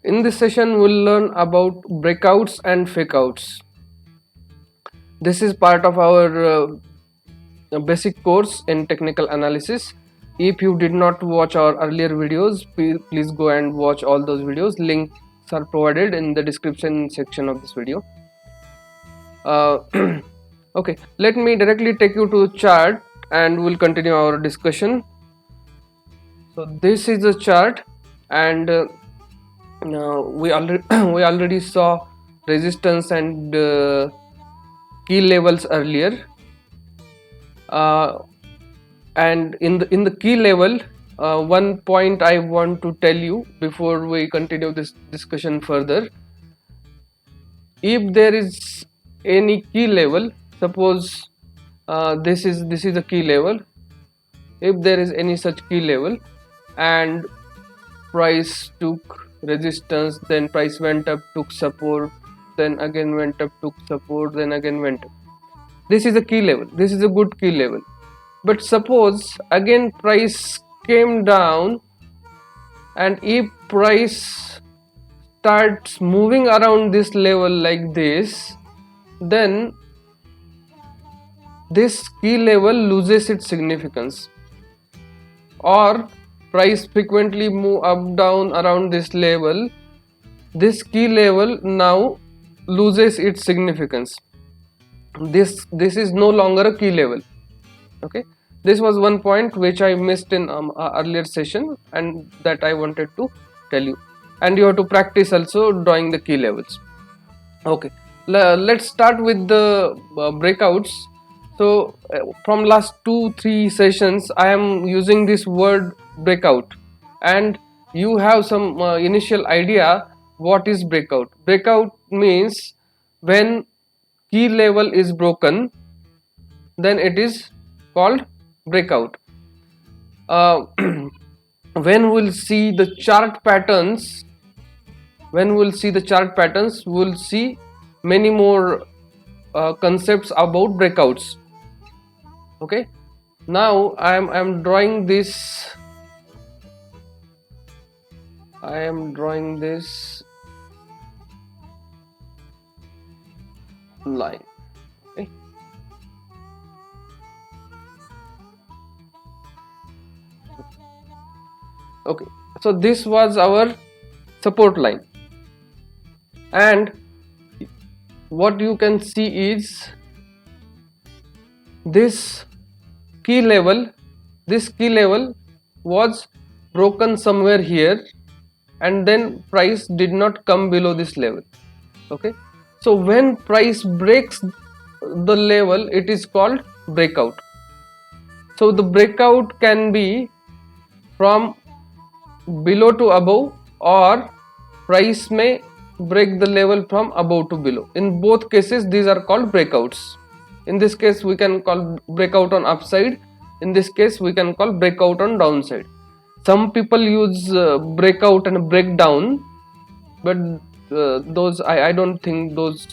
In this session, we'll learn about breakouts and fakeouts. This is part of our basic course in technical analysis. If you did not watch our earlier videos, please go and watch all those videos. Links are provided in the description section of this video. Uh, okay, let me directly take you to the chart and we'll continue our discussion. So this is a chart, and we already we already saw resistance and key levels earlier, and in the key level, one point I want to tell you before we continue this discussion further. If there is any key level, suppose this is a key level. If there is any such key level and price took resistance, then price went up, took support, then again went up, took support, then again went up. This is a key level, this is a good key level. But suppose again price came down, and if price starts moving around this level like this, then this key level loses its significance. Or price frequently move up down around this level, this key level now loses its significance. This is no longer a key level. Okay, this was one point which I missed in earlier session, and that I wanted to tell you. And you have to practice also drawing the key levels. Okay, let's start with the breakouts. So from last 2-3 sessions I am using this word breakout, and you have some initial idea what is breakout. Breakout means when key level is broken, then it is called breakout. When we'll see the chart patterns, we'll see many more concepts about breakouts. Okay, now I am drawing this line. Okay, so this was our support line, and what you can see is this key level was broken somewhere here, and then price did not come below this level. Okay, so when price breaks the level, it is called breakout. So the breakout can be from below to above, or price may break the level from above to below. In both cases these are called breakouts. In this case we can call breakout on upside, in this case we can call breakout on downside. Some people use breakout and breakdown, but those I don't think those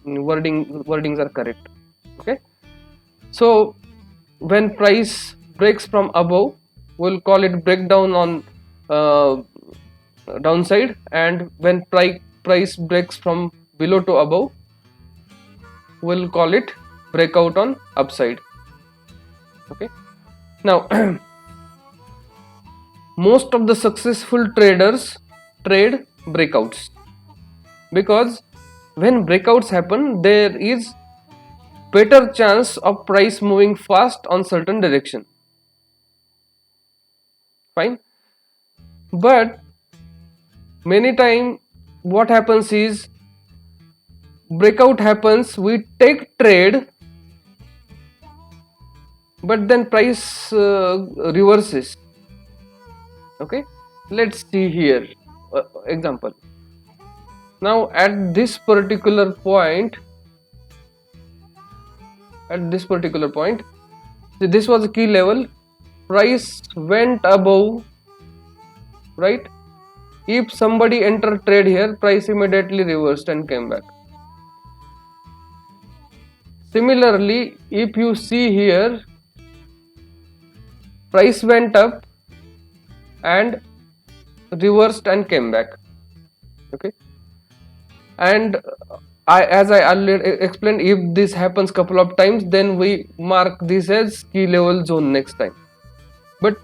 wordings are correct. Okay, so when price breaks from above, we'll call it breakdown on downside, and when price breaks from below to above, we'll call it breakout on upside. Okay, now most of the successful traders trade breakouts, because when breakouts happen, there is better chance of price moving fast on certain direction. Fine, but many time what happens is breakout happens, we take trade, but then price reverses. Okay, let's see here example. Now at this particular point, see, this was a key level, price went above, right? If somebody entered trade here, price immediately reversed and came back. Similarly, if you see here, price went up and reversed and came back. Okay, and as I earlier explained, if this happens couple of times, then we mark this as key level zone next time. But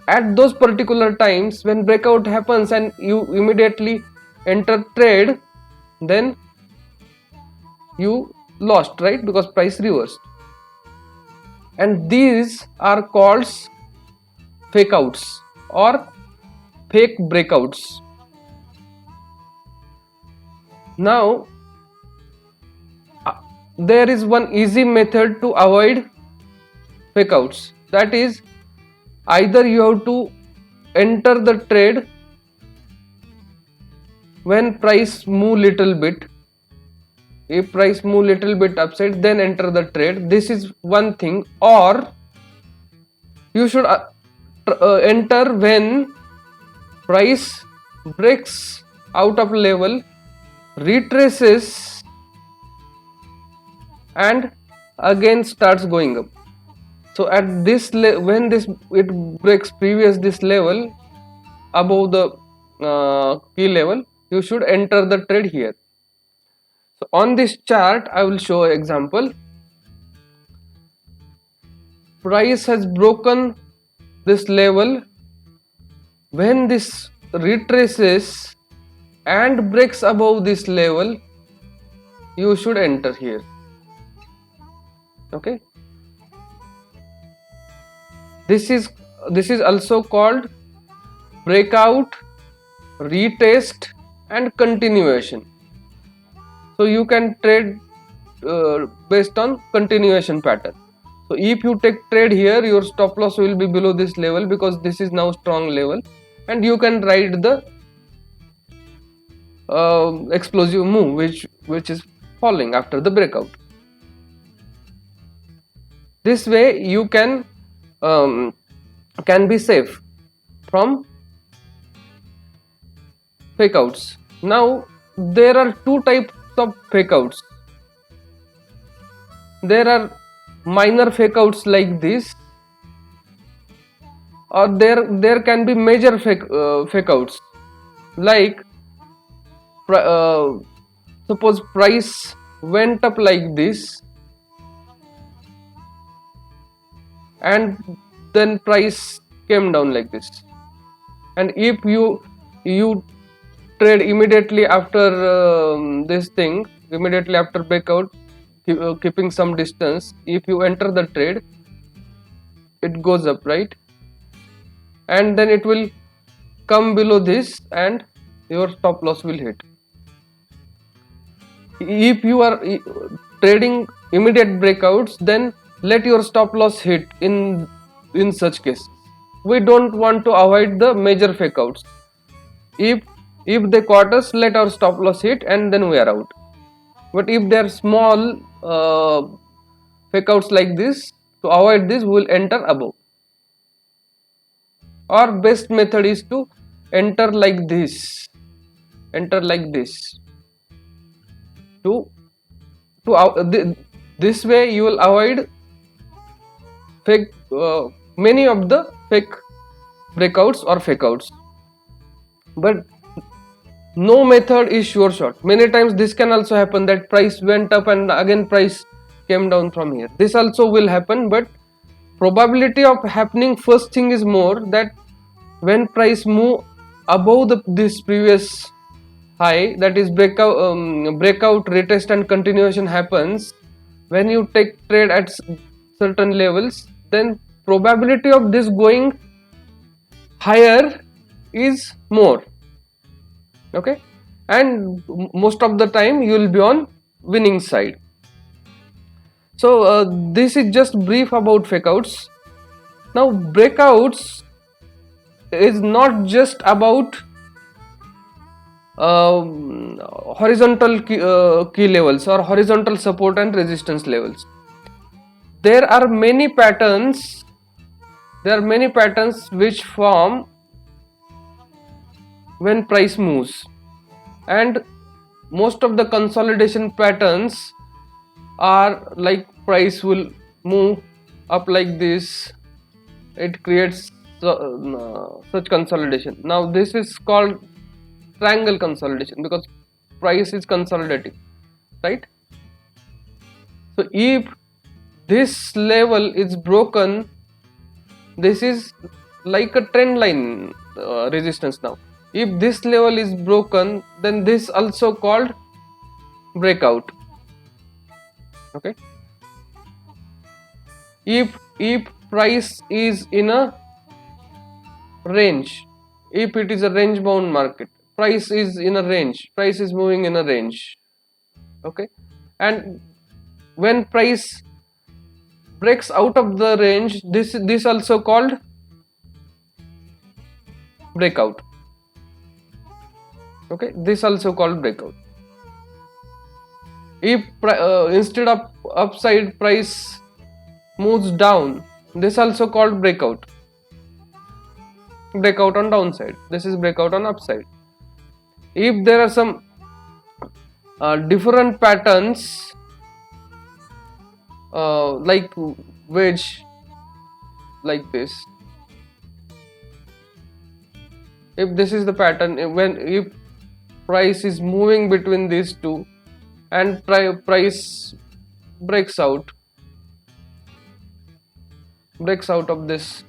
at those particular times when breakout happens and you immediately enter trade, then you lost, right? Because price reversed. And these are called fake outs or fake breakouts. Now there is one easy method to avoid fake outs. That is, either you have to enter the trade when price move little bit. If price move little bit upside, then enter the trade. This is one thing. Or you should enter when price breaks out of level, retraces, and again starts going up. So at this when it breaks previous this level above the key level, you should enter the trade here. So on this chart I will show an example. Price has broken this level. When this retraces and breaks above this level, you should enter here. Okay, this is also called breakout, retest, and continuation. So you can trade based on continuation pattern. So if you take trade here, your stop loss will be below this level because this is now strong level, and you can ride the explosive move which is falling after the breakout. This way you can be safe from fake outs. Now there are two types of fake outs. There are minor fake outs like this, or there can be major fake outs, like suppose price went up like this and then price came down like this, and if you trade immediately after this thing, immediately after breakout, keeping some distance, if you enter the trade, it goes up, right? And then it will come below this and your stop loss will hit. If you are trading immediate breakouts, then let your stop loss hit in such cases. We don't want to avoid the major fake outs. If they caught us, let our stop loss hit and then we are out. But if they are small fake outs like this, to avoid this, we will enter above. Our best method is to enter like this. Enter like this. This way you will avoid fake many of the fake breakouts or fake outs. But no method is sure shot. Many times this can also happen, that price went up and again price came down from here. This also will happen, but probability of happening first thing is more, that when price move above this previous high, that is breakout, retest and continuation happens, when you take trade at certain levels, then probability of this going higher is more. Okay, and most of the time you will be on winning side. So this is just brief about fake outs. Now breakouts is not just about horizontal key levels or horizontal support and resistance levels. There are many patterns. Which form when price moves, and most of the consolidation patterns are like price will move up like this, it creates such consolidation. Now this is called triangle consolidation, because price is consolidating, right? So if this level is broken, this is like a trend line resistance. Now if this level is broken, then this also called breakout. Okay, if price is in a range, if it is a range bound market, price is in a range, price is moving in a range. Okay, and when price breaks out of the range, this also called breakout. Okay, this also called breakout. If instead of upside price moves down, this also called breakout. Breakout on downside, this is breakout on upside. If there are some different patterns like wedge, like this, if this is the pattern, if price is moving between these two and price breaks out of this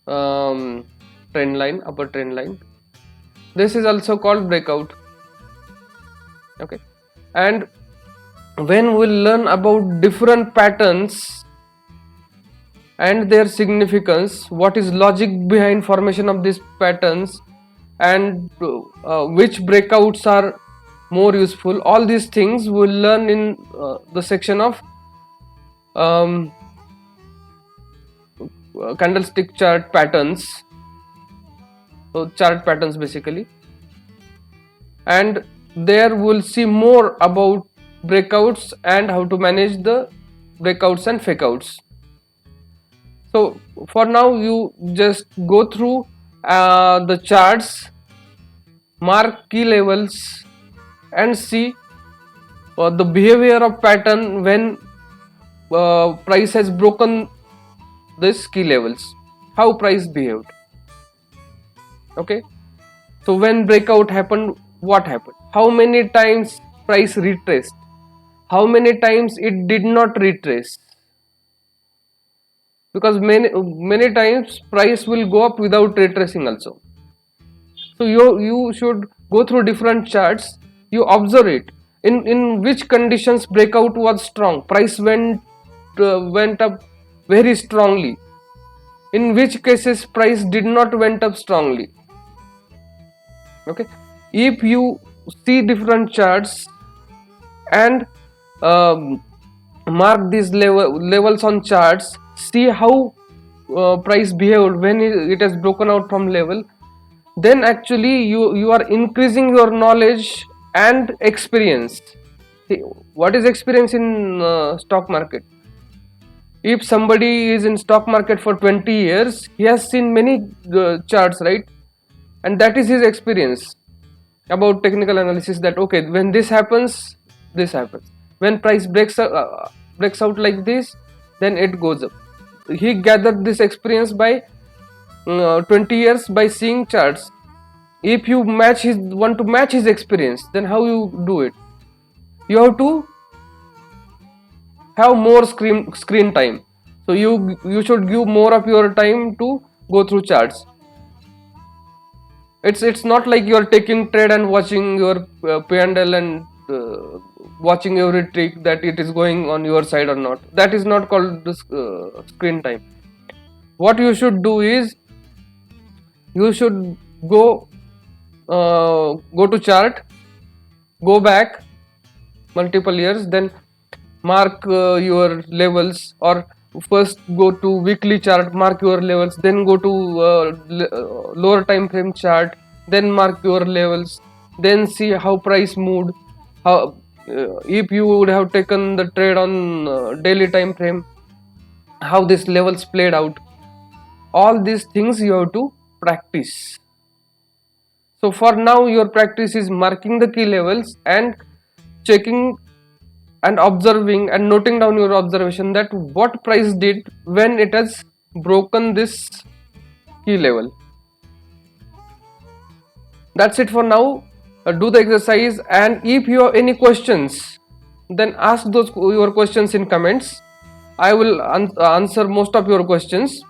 trend line, upper trend line, this is also called breakout. Okay, and when we learn about different patterns and their significance, what is logic behind formation of these patterns, and which breakouts are more useful, all these things we'll learn in the section of candlestick chart patterns, so chart patterns basically, and there we'll see more about breakouts and how to manage the breakouts and fakeouts. So for now, you just go through the charts, mark key levels, and see the behavior of pattern when price has broken this key levels, how price behaved. Okay, so when breakout happened, what happened, how many times price retraced, how many times it did not retrace, because many times price will go up without retracing also. So you should go through different charts, you observe it, in which conditions breakout was strong, price went up very strongly, in which cases price did not went up strongly. Okay, if you see different charts and mark these levels on charts, see how price behaved when it has broken out from level, then actually you are increasing your knowledge and experience. See, what is experience in stock market? If somebody is in stock market for 20 years, he has seen many charts, right? And that is his experience about technical analysis, that okay, when this happens, when price breaks out like this, then it goes up. He gathered this experience by 20 years by seeing charts. If you want to match his experience, then how you do it? You have to have more screen time. So you should give more of your time to go through charts. It's not like you are taking trade and watching your P&L and watching every trick that it is going on your side or not. That is not called screen time. What you should do is, you should go to chart, go back multiple years, then mark your levels, or first go to weekly chart, mark your levels, then go to lower time frame chart, then mark your levels, then see how price moved, how if you would have taken the trade on daily time frame, how these levels played out. All these things you have to practice. So for now, your practice is marking the key levels and checking and observing and noting down your observation, that what price did when it has broken this key level. That's it for now. Do the exercise, and if you have any questions, then ask those your questions in comments. I will answer most of your questions.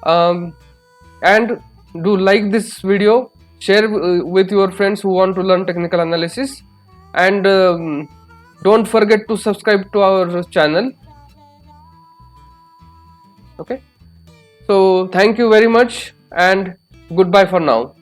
And do like this video, share with your friends who want to learn technical analysis, and don't forget to subscribe to our channel. Okay, so thank you very much and goodbye for now.